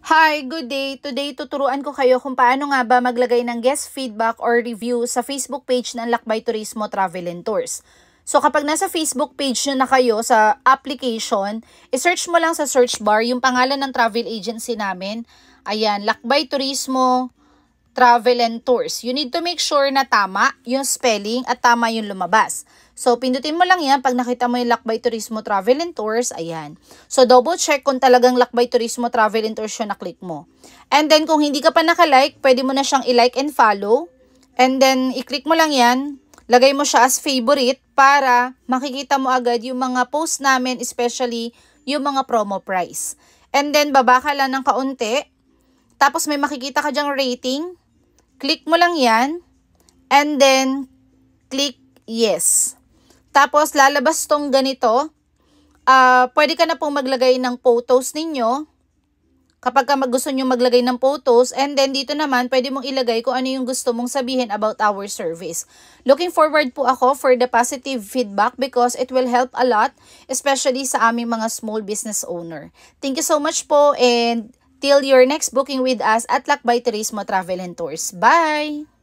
Hi, good day. Today, tuturuan ko kayo kung paano nga ba maglagay ng guest feedback or review sa Facebook page ng Lakbay Turismo Travel and Tours. So, kapag nasa Facebook page nyo na kayo sa application, i-search mo lang sa search bar yung pangalan ng travel agency namin. Ayan, Lakbay Turismo Travel and Tours. You need to make sure na tama yung spelling at tama yung lumabas. So, pindutin mo lang yan pag nakita mo yung Lakbay Turismo Travel and Tours. Ayan. So, double check kung talagang Lakbay Turismo Travel and Tours yung naklik mo. And then, kung hindi ka pa nakalike, pwede mo na siyang i-like and follow. And then, i-click mo lang yan. Lagay mo siya as favorite para makikita mo agad yung mga post namin, especially yung mga promo price. And then, baba ka lang ng kaunti. Tapos, may makikita ka dyang rating. Click mo lang yan, and then, click yes. Tapos, lalabas tong ganito. Pwede ka na pong maglagay ng photos ninyo. Kapag gusto nyo maglagay ng photos, and then dito naman, pwede mong ilagay kung ano yung gusto mong sabihin about our service. Looking forward po ako for the positive feedback because it will help a lot, especially sa aming mga small business owner. Thank you so much po, and till your next booking with us at Lakbay Turismo Travel and Tours. Bye!